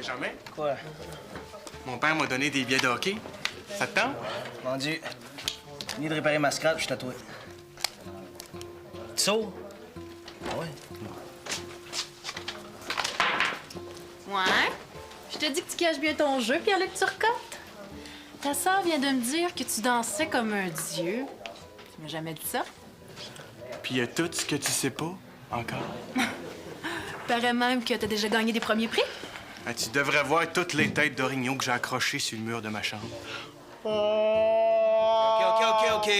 Benjamin, Quoi? mon père m'a donné des billets de hockey. Ça te tente? Mon Dieu. Fini de réparer ma scrap, je suis tatoué. Tu sauves? Ah ouais? Ouais? Je te dis que tu caches bien ton jeu, Pierre-Luc Turcotte. Ta sœur vient de me dire que tu dansais comme un dieu. Tu m'as jamais dit ça? Puis il y a tout ce que tu sais pas, encore. Paraît même que t'as déjà gagné des premiers prix. Ah, tu devrais voir toutes les têtes d'orignaux que j'ai accrochées sur le mur de ma chambre. OK,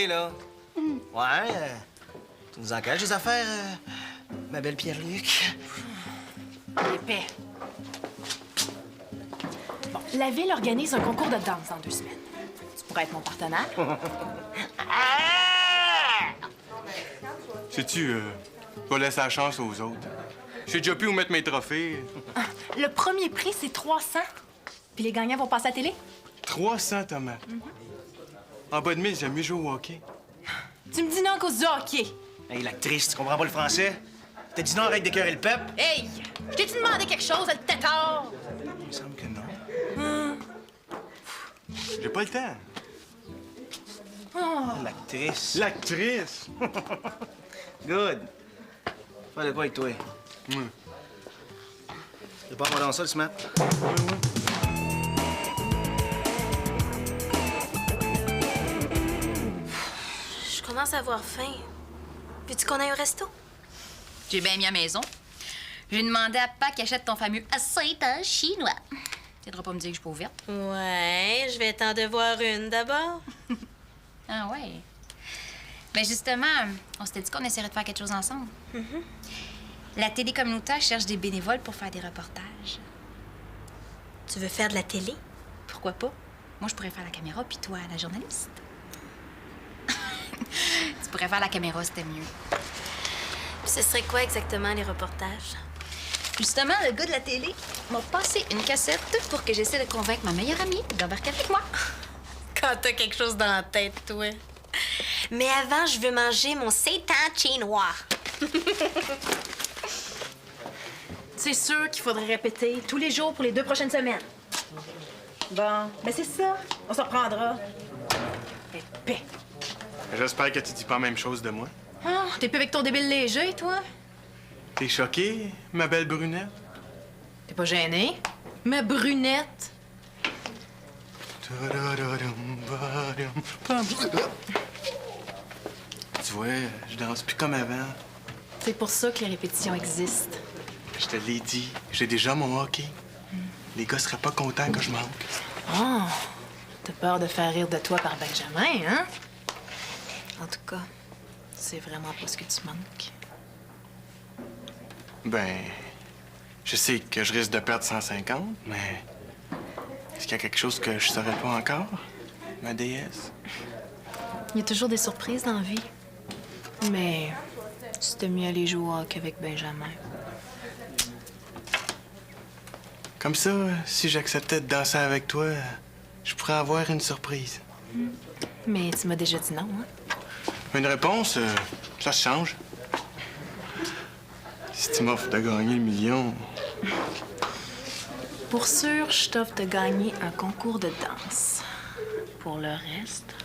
là. Ouais, tu nous engages des affaires, ma belle Pierre-Luc. Épais. Bon, la ville organise un concours de danse dans 2 semaines. Tu pourrais être mon partenaire. Sais-tu, je vais laisser la chance aux autres. J'ai déjà pu où mettre mes trophées. Le premier prix, c'est 300. Puis les gagnants vont passer à la télé. 300 tomates. En bas de 1000, j'aime mieux jouer au hockey. Tu me dis non à cause du hockey. Hey, l'actrice, tu comprends pas le français? T'as dit non, arrête d'écœurer le peuple? Hey! Je t'ai-tu demandé quelque chose, le tétard? Il me semble que non. J'ai pas le temps. L'actrice. L'actrice! Good. Fais de quoi avec toi? Prépare-moi dans ça, le SMAP. Je commence à avoir faim. Veux-tu qu'on aille au resto? J'ai bien mis à maison. J'ai demandé à papa qu'il achète ton fameux acétate chinois. T'aideras pas à me dire que je suis pas ouverte. Ouais, je vais t'en devoir une d'abord. Ah ouais. Ben justement, on s'était dit qu'on essaierait de faire quelque chose ensemble. La télé communautaire cherche des bénévoles pour faire des reportages. Tu veux faire de la télé? Pourquoi pas? Moi, je pourrais faire la caméra, puis toi, la journaliste. Tu pourrais faire la caméra, c'était mieux. Puis ce serait quoi exactement les reportages? Justement, le gars de la télé m'a passé une cassette pour que j'essaie de convaincre ma meilleure amie d'embarquer avec moi. Quand t'as quelque chose dans la tête, toi. Mais avant, je veux manger mon seitan chinois. C'est sûr qu'il faudrait répéter tous les jours pour les 2 prochaines semaines. Bon, ben c'est ça. On s'en reprendra. Épais. J'espère que tu dis pas la même chose de moi. Oh, t'es plus avec ton débile léger, toi? T'es choquée, ma belle brunette? T'es pas gênée? Ma brunette. Tu vois, je danse plus comme avant. C'est pour ça que les répétitions existent. Je te l'ai dit, j'ai déjà mon hockey. Les gars seraient pas contents que je manque. Oh, t'as peur de faire rire de toi par Benjamin, hein? En tout cas, c'est vraiment pas ce que tu manques. Ben, je sais que je risque de perdre 150, mais est-ce qu'il y a quelque chose que je saurais pas encore, ma déesse? Il y a toujours des surprises dans la vie. Mais c'était mieux aller jouer au hockey avec Benjamin. Comme ça, si j'acceptais de danser avec toi, je pourrais avoir une surprise. Mais tu m'as déjà dit non, hein? Une réponse, ça se change. Si tu m'offres de gagner le million... Pour sûr, je t'offre de gagner un concours de danse. Pour le reste...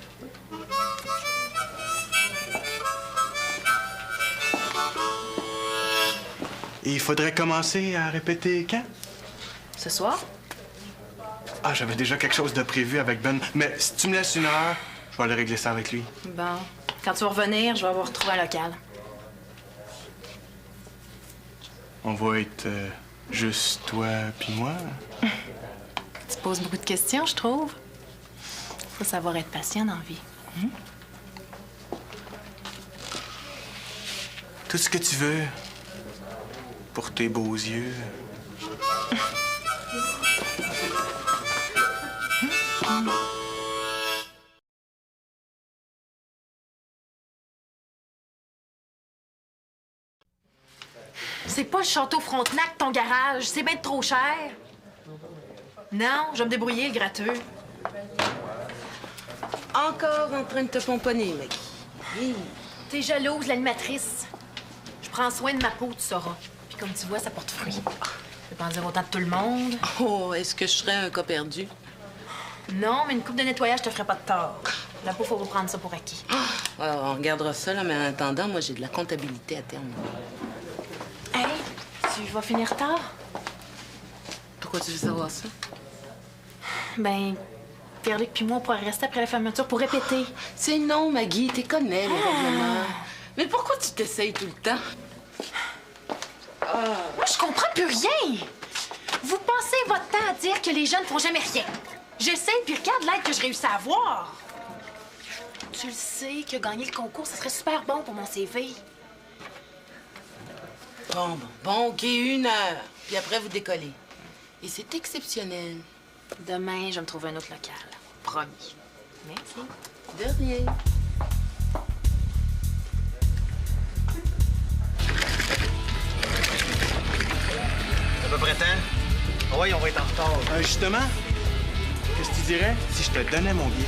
Et il faudrait commencer à répéter quand? Ce soir? Ah, j'avais déjà quelque chose de prévu avec Ben. Mais si tu me laisses 1 heure, je vais aller régler ça avec lui. Bon. Quand tu vas revenir, je vais avoir retrouvé un local. On va être juste toi puis moi. Tu poses beaucoup de questions, je trouve. Faut savoir être patient dans la vie. Tout ce que tu veux. Pour tes beaux yeux. C'est pas le château Frontenac, ton garage. C'est bien trop cher. Non, je vais me débrouiller, le gratteux. Encore en train de te pomponner, mec. Hi. T'es jalouse, l'animatrice. Je prends soin de ma peau, tu sauras. Puis comme tu vois, ça porte fruit. peux pas en dire autant de tout le monde. Oh, est-ce que je serais un cas perdu? Non, mais une coupe de nettoyage te ferait pas de tort. La peau, faut pas prendre ça pour acquis. Alors, on regardera ça, là, mais en attendant, moi, j'ai de la comptabilité à terme. Hey, tu vas finir tard? Pourquoi tu veux savoir ça? Ben, Pierre-Luc puis moi, on pourrait rester après la fermeture pour répéter. C'est non, Maggie, t'es connais, les règlements. Mais pourquoi tu t'essayes tout le temps? Moi, je comprends plus rien! Vous passez votre temps à dire que les jeunes font jamais rien. J'essaie, puis regarde l'aide que je réussis à avoir. Tu le sais que gagner le concours, ça serait super bon pour mon CV. Bon, OK, 1 heure. Puis après, vous décollez. Et c'est exceptionnel. Demain, je vais me trouver un autre local. Promis. Merci. De rien. À peu près temps? Ah oui, on va être en retard. Justement, qu'est-ce que tu dirais si je te donnais mon billet?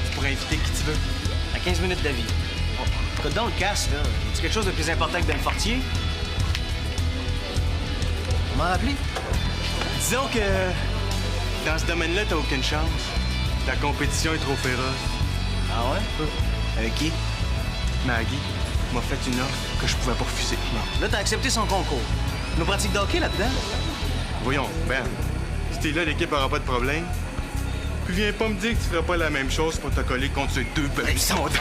Tu pourrais inviter qui tu veux. À 15 minutes d'avis. Oh, code dans le casse, là. C'est quelque chose de plus important que Ben Fortier? On m'en rappelé? Disons que dans ce domaine-là, t'as aucune chance. La compétition est trop féroce. Ah ouais? Avec qui? Maggie m'a fait une offre que je pouvais pas refuser. Non. Là, t'as accepté son concours. Nos pratiques d'hockey là-dedans? Voyons, Ben, si t'es là, l'équipe aura pas de problème. Puis viens pas me dire que tu feras pas la même chose pour te coller contre ces deux belles sondages.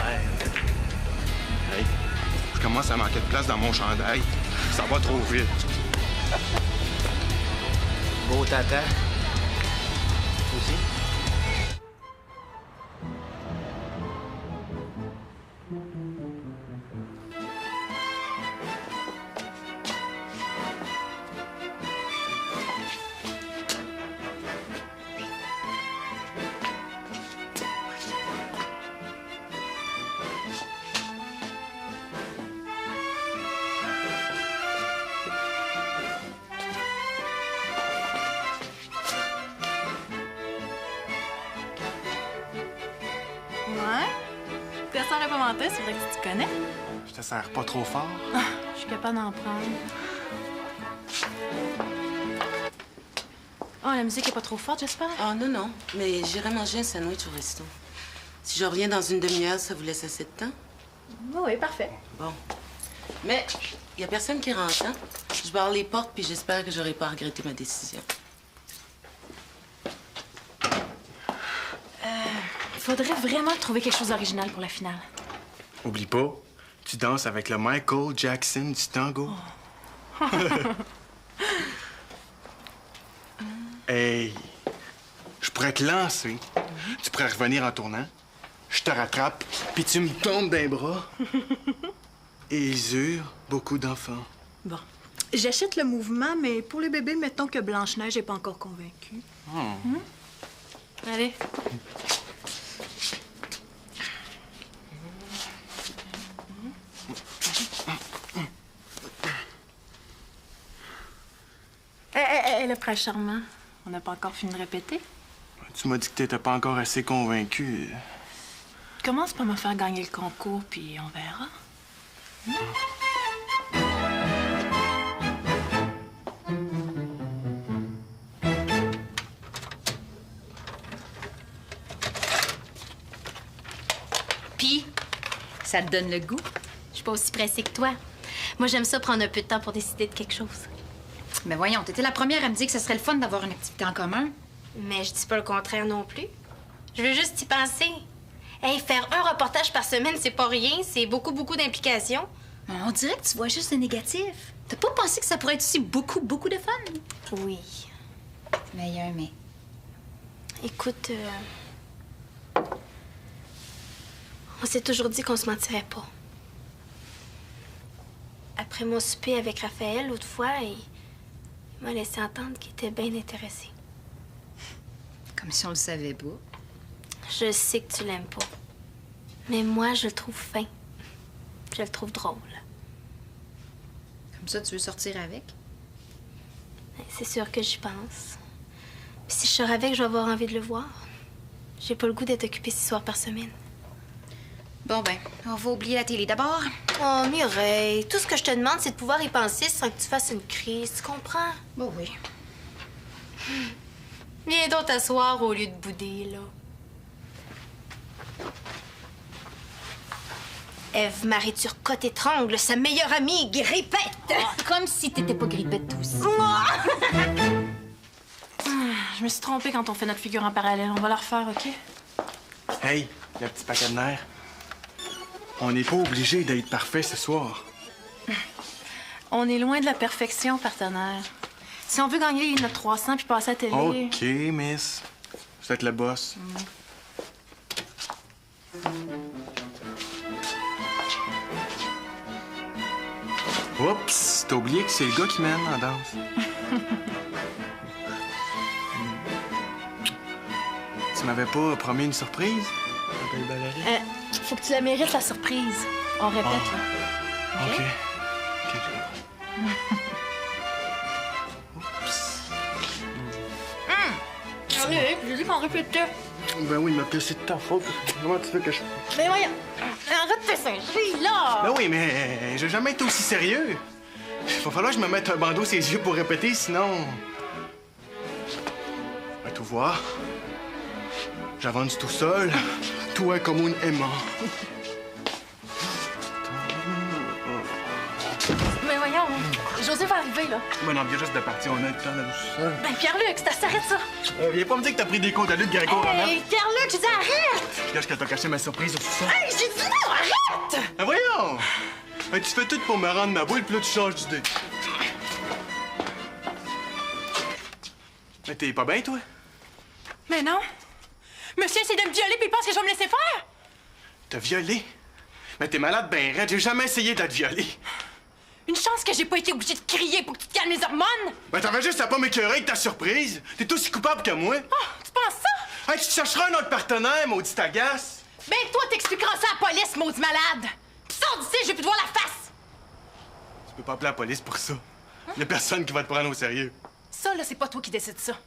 Hey, je commence à manquer de place dans mon chandail. Ça va trop vite. Beau tata. Aussi? Ouais? Personne n'a pas menté, c'est vrai que tu te connais. Je te sers pas trop fort. Je suis capable d'en prendre. Oh, la musique est pas trop forte, j'espère? Ah, non. Mais j'irai manger un sandwich au resto. Si je reviens dans une demi-heure, ça vous laisse assez de temps? Oui, parfait. Bon. Mais il y a personne qui rentre, hein? Je barre les portes, puis j'espère que j'aurai pas regretté ma décision. Faudrait vraiment trouver quelque chose d'original pour la finale. Oublie pas, tu danses avec le Michael Jackson du tango. Hey, je pourrais te lancer. Tu pourrais revenir en tournant. Je te rattrape, puis tu me tombes d'un bras. Et ils eurent beaucoup d'enfants. Bon. J'achète le mouvement, mais pour les bébés, mettons que Blanche-Neige n'est pas encore convaincue. Allez. Le prince charmant, on n'a pas encore fini de répéter. Tu m'as dit que t'étais pas encore assez convaincu. Commence par me faire gagner le concours, puis on verra. Puis, ça te donne le goût? Je suis pas aussi pressée que toi. Moi, j'aime ça prendre un peu de temps pour décider de quelque chose. Mais voyons, t'étais la première à me dire que ce serait le fun d'avoir une activité en commun. Mais je dis pas le contraire non plus. Je veux juste y penser. Hey, faire un reportage par semaine, c'est pas rien. C'est beaucoup d'implications. On dirait que tu vois juste le négatif. T'as pas pensé que ça pourrait être aussi beaucoup de fun? Oui. Mais il y a un mais. Écoute, on s'est toujours dit qu'on se mentirait pas. Après mon souper avec Raphaël, l'autre fois, il m'a laissé entendre qu'il était bien intéressé. Comme si on le savait pas. Je sais que tu l'aimes pas. Mais moi, je le trouve fin. Je le trouve drôle. Comme ça, tu veux sortir avec? C'est sûr que j'y pense. Puis si je sors avec, je vais avoir envie de le voir. J'ai pas le goût d'être occupée 6 soirs par semaine. Bon, ben, on va oublier la télé d'abord. Oh, Mireille, tout ce que je te demande, c'est de pouvoir y penser sans que tu fasses une crise. Tu comprends? Bon, oui. Viens donc t'asseoir au lieu de bouder, là. Ève Marie Turcotte étrangle sa meilleure amie, Grippette! Comme si t'étais pas grippette, toi aussi. Je me suis trompée quand on fait notre figure en parallèle. On va la refaire, OK? Hey, le petit paquet de nerfs. On n'est pas obligé d'être parfait ce soir. On est loin de la perfection, partenaire. Si on veut gagner notre 300 puis passer à la télé... OK, miss. Vous êtes le boss. Oups, t'as oublié que c'est le gars qui mène en danse. Tu m'avais pas promis une surprise? La belle ballerine? Faut que tu la mérites, la surprise. On répète, là. OK. Allez, j'ai dit qu'on répétait. Ben oui, mais c'est de ta faute. Comment tu veux que je... Mais voyons, arrête tes singeries, là! Ben oui, mais j'ai jamais été aussi sérieux. Il va falloir que je me mette un bandeau sur les yeux pour répéter, sinon... Va tout voir. J'avance tout seul, toi comme une aimant. Mais voyons, José va arriver, là. Ben non, viens juste de partir, on a le temps d'aller tout seul. Ben, Pierre-Luc, c'est assez, arrête ça! Viens pas me dire que t'as pris des cours de lutte gréco-romaine. Hey, Pierre-Luc, je dis arrête! Je cache que t'as caché ma surprise au sous-sol. Hey, j'ai dit non, arrête! Ben voyons! Ben, tu fais tout pour me rendre ma boule, puis là, tu changes d'idée. Mais t'es pas bien, toi? Mais non! Monsieur essaie de me violer puis il pense que je vais me laisser faire! T'as violé? Mais t'es malade ben raide, j'ai jamais essayé de te violer. Une chance que j'ai pas été obligée de crier pour que tu te calmes les hormones! Ben t'avais juste à pas m'écœurer avec ta surprise. T'es aussi coupable que moi. Oh, tu penses ça? Hey, tu chercheras un autre partenaire, maudit agace. Ben toi, t'expliqueras ça à la police, maudit malade! Puis sors d'ici, je vais plus te voir la face! Tu peux pas appeler la police pour ça. Y'a personne qui va te prendre au sérieux. Ça, là, c'est pas toi qui décides ça.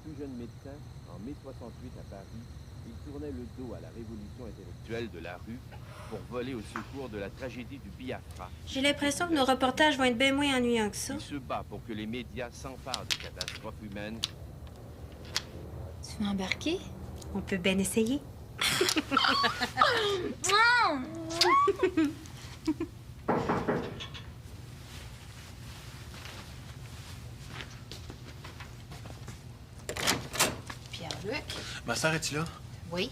Plus jeune médecin, en mai 68 à Paris, il tournait le dos à la révolution intellectuelle de la rue pour voler au secours de la tragédie du Biafra. J'ai l'impression que nos reportages vont être bien moins ennuyants que ça. Il se bat pour que les médias s'emparent des catastrophes humaines. Tu veux embarquer? On peut bien essayer. Pierre-Luc? Ma sœur, es-tu là? Oui.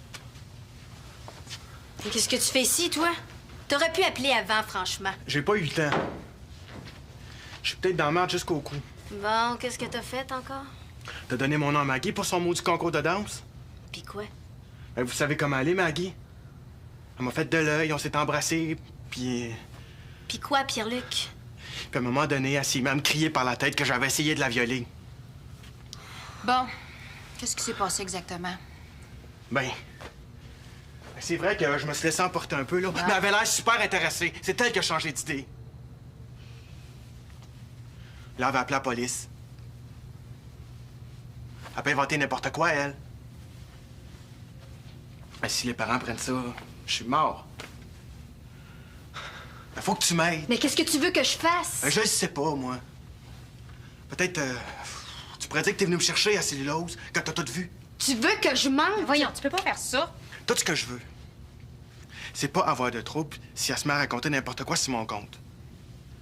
Et qu'est-ce que tu fais ici, toi? T'aurais pu appeler avant, franchement. J'ai pas eu le temps. Je suis peut-être dans la merde jusqu'au cou. Bon, qu'est-ce que t'as fait encore? T'as donné mon nom à Maggie pour son maudit concours de danse? Puis quoi? Ben, vous savez comment elle est, Maggie? Elle m'a fait de l'œil, on s'est embrassés, puis... Puis quoi, Pierre-Luc? Puis à un moment donné, elle s'est même crié par la tête que j'avais essayé de la violer. Bon, qu'est-ce qui s'est passé exactement? Ben... C'est vrai que je me suis laissé emporter un peu, là. Mais elle avait l'air super intéressée. C'est elle qui a changé d'idée. Là, elle va appeler la police. Elle peut inventer n'importe quoi, elle. Mais si les parents prennent ça, je suis mort. Il faut que tu m'aides. Mais qu'est-ce que tu veux que je fasse? Je le sais pas, moi. Peut-être, tu pourrais dire que t'es venu me chercher à Cellulose quand t'as tout vu. Tu veux que je mente? Voyons, tu peux pas faire ça. Tout ce que je veux, c'est pas avoir de trouble si elle se met à raconter n'importe quoi sur mon compte.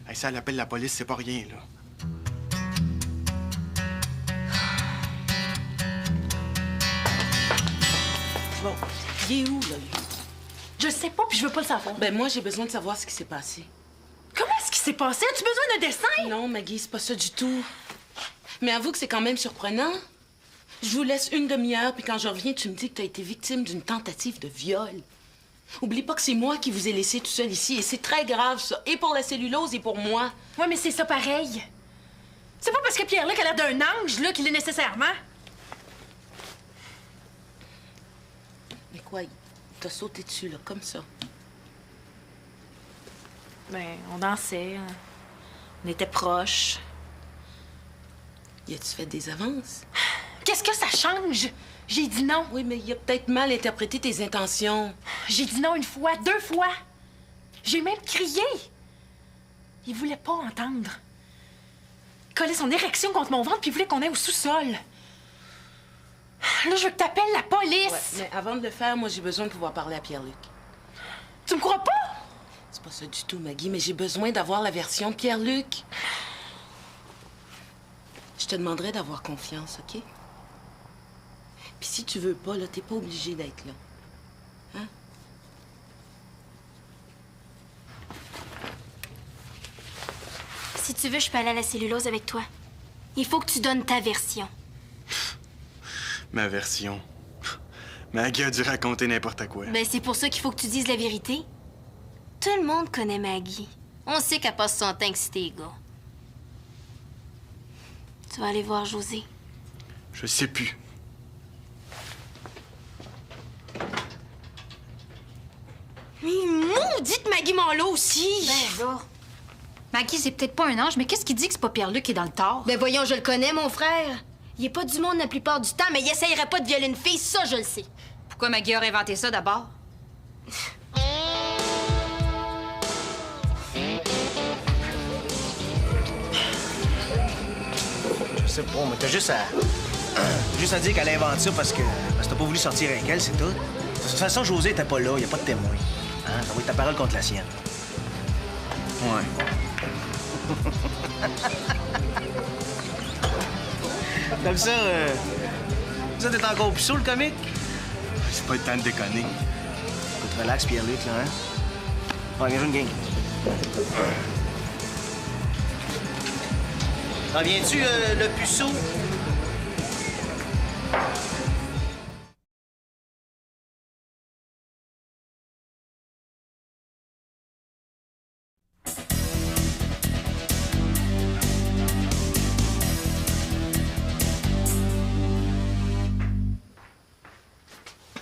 Hey, si elle appelle la police, c'est pas rien, là. Bon, il est où, là, lui? Je sais pas puis je veux pas le savoir. Ben, moi, j'ai besoin de savoir ce qui s'est passé. Comment est-ce qu'il s'est passé? As-tu besoin d'un dessin? Non, Maggie, c'est pas ça du tout. Mais avoue que c'est quand même surprenant. Je vous laisse une demi-heure, puis quand je reviens, tu me dis que tu as été victime d'une tentative de viol. Oublie pas que c'est moi qui vous ai laissé tout seul ici, et c'est très grave, ça. Et pour la cellulose, et pour moi. Ouais, mais c'est ça pareil. C'est pas parce que Pierre-Luc a l'air d'un ange, là, qu'il est nécessairement. Mais quoi, il t'a sauté dessus, là, comme ça. Ben, on dansait. On était proches. Y a-tu fait des avances? Qu'est-ce que ça change? J'ai dit non. Oui, mais il a peut-être mal interprété tes intentions. J'ai dit non 1 fois, 2 fois. J'ai même crié. Il voulait pas entendre. Il collait son érection contre mon ventre puis il voulait qu'on aille au sous-sol. Là, je veux que t'appelles la police. Ouais, mais avant de le faire, moi, j'ai besoin de pouvoir parler à Pierre-Luc. Tu me crois pas? C'est pas ça du tout, Maggie, mais j'ai besoin d'avoir la version de Pierre-Luc. Je te demanderai d'avoir confiance, OK? Puis si tu veux pas, là, t'es pas obligé d'être là. Hein? Si tu veux, je peux aller à la cellulose avec toi. Il faut que tu donnes ta version. Ma version. Maggie a dû raconter n'importe quoi. Ben, c'est pour ça qu'il faut que tu dises la vérité. Tout le monde connaît Maggie. On sait qu'elle passe son temps excitée, les gars. Tu vas aller voir José. Je sais plus. Mais maudite Maggie Manlot aussi! Ben là... Maggie, c'est peut-être pas un ange, mais qu'est-ce qui dit que c'est pas Pierre-Luc qui est dans le tort? Ben voyons, je le connais, mon frère. Il est pas du monde la plupart du temps, mais il essayerait pas de violer une fille, ça, je le sais. Pourquoi Maggie aurait inventé ça d'abord? Je sais pas, mais t'as juste à... juste à dire qu'elle invente ça parce que t'as pas voulu sortir avec elle, c'est tout. De toute façon, José était pas là, y a pas de témoin. Hein? Ça va être ta parole contre la sienne. Ouais. Comme ça, ça, t'es encore plus saoul, le comique? C'est pas le temps de déconner. Écoute, relax, Pierre-Luc, là, hein? Ouais, viens jouer une game. Reviens-tu, le puceau?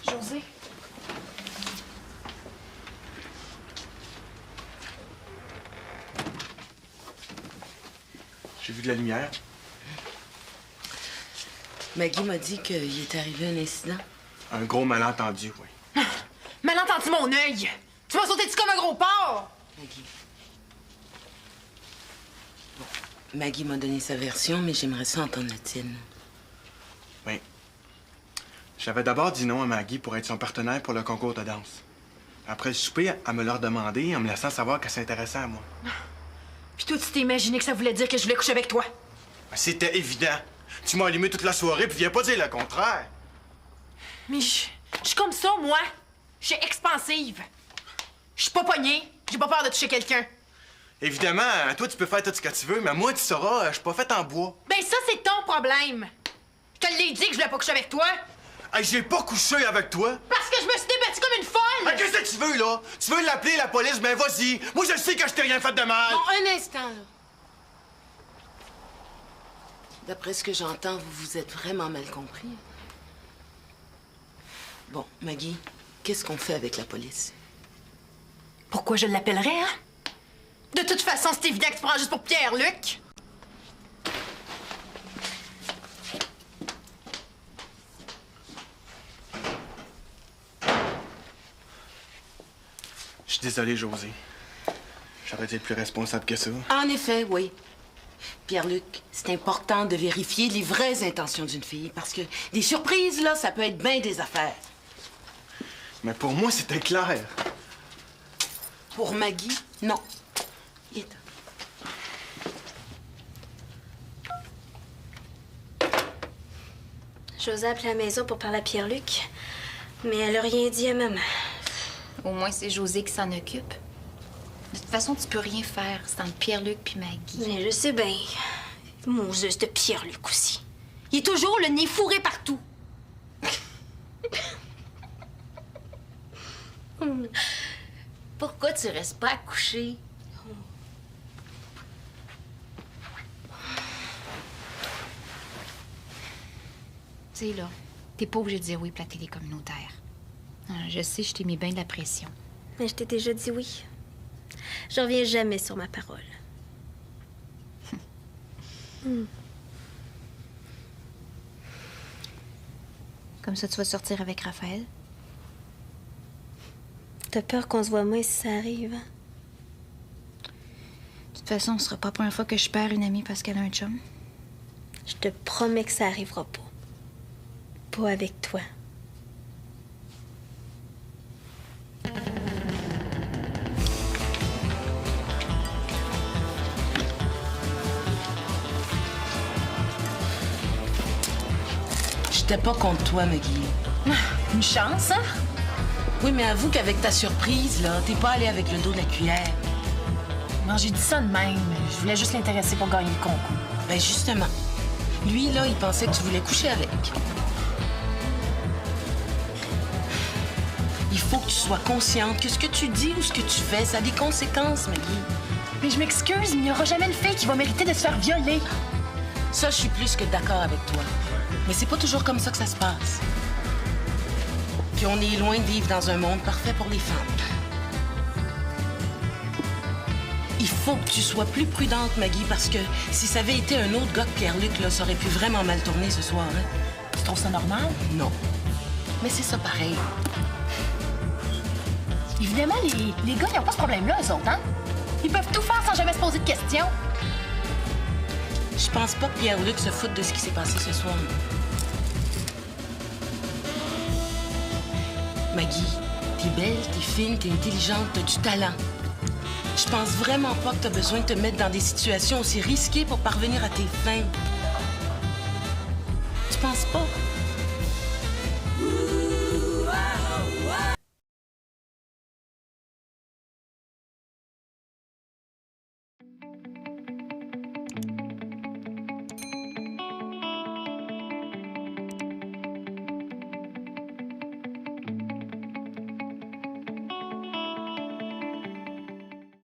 José. J'ai vu de la lumière. Maggie m'a dit qu'il est arrivé un incident. Un gros malentendu, oui. Malentendu mon œil. Tu m'as sauté dessus comme un gros porc. Maggie. Bon, Maggie m'a donné sa version, mais j'aimerais ça entendre la tienne. Oui. J'avais d'abord dit non à Maggie pour être son partenaire pour le concours de danse. Après le souper, elle me l'a redemandé en me laissant savoir qu'elle s'intéressait à moi. Puis toi, tu t'es imaginé que ça voulait dire que je voulais coucher avec toi. Ben, c'était évident. Tu m'as allumé toute la soirée, puis viens pas dire le contraire. Mais je suis comme ça, moi. Je suis expansive. Je suis pas pognée. J'ai pas peur de toucher quelqu'un. Évidemment, toi, tu peux faire tout ce que tu veux, mais moi, tu sauras, je suis pas faite en bois. Ben ça, c'est ton problème. Je te l'ai dit que je voulais pas coucher avec toi. Hey, j'ai pas couché avec toi. Parce que je me suis débattue comme une folle. Hey, qu'est-ce que tu veux, là? Tu veux l'appeler, la police? Ben vas-y. Moi, je sais que je t'ai rien fait de mal. Bon, un instant, là. D'après ce que j'entends, vous vous êtes vraiment mal compris. Bon, Maggie, qu'est-ce qu'on fait avec la police? Pourquoi je l'appellerais, hein? De toute façon, c'est évident que tu prends juste pour Pierre-Luc. Je suis désolé, José. J'aurais dû être plus responsable que ça. En effet, oui. Pierre-Luc, c'est important de vérifier les vraies intentions d'une fille, parce que des surprises, là, ça peut être bien des affaires. Mais pour moi, c'était clair. Pour Maggie, non. Il est temps. José a appelé à la maison pour parler à Pierre-Luc, mais elle a rien dit à maman. Au moins, c'est José qui s'en occupe. De toute façon, tu peux rien faire. C'est entre Pierre-Luc puis Maggie. Mais je sais bien. Moses de Pierre-Luc aussi. Il est toujours le nez fourré partout. Pourquoi tu restes pas à coucher? Tu sais, là, t'es pas obligé de dire oui pour la télé communautaire. Je sais, je t'ai mis bien de la pression. Mais je t'ai déjà dit oui. Je reviens jamais sur ma parole. Comme ça, tu vas sortir avec Raphaël. T'as peur qu'on se voit moins si ça arrive, hein? De toute façon, ce sera pas la première fois que je perds une amie parce qu'elle a un chum. Je te promets que ça arrivera pas. Pas avec toi. J'étais pas contre toi, Maggie. Une chance, hein? Oui, mais avoue qu'avec ta surprise, là, t'es pas allé avec le dos de la cuillère. Non, j'ai dit ça de même. Je voulais juste l'intéresser pour gagner le concours. Ben justement. Lui, là, il pensait que tu voulais coucher avec. Il faut que tu sois consciente que ce que tu dis ou ce que tu fais, ça a des conséquences, Maggie. Mais je m'excuse, mais il n'y aura jamais une fille qui va mériter de se faire violer. Ça, je suis plus que d'accord avec toi. Mais c'est pas toujours comme ça que ça se passe. Puis on est loin de vivre dans un monde parfait pour les femmes. Il faut que tu sois plus prudente, Maggie, parce que si ça avait été un autre gars que Pierre-Luc, là, ça aurait pu vraiment mal tourner ce soir, hein? Tu trouves ça normal? Non. Mais c'est ça pareil. Évidemment, les gars, ils n'ont pas ce problème-là, eux autres, hein? Ils peuvent tout faire sans jamais se poser de questions. Je pense pas que Pierre-Luc se foute de ce qui s'est passé ce soir. Maggie, t'es belle, t'es fine, t'es intelligente, t'as du talent. Je pense vraiment pas que t'as besoin de te mettre dans des situations aussi risquées pour parvenir à tes fins. Tu penses pas?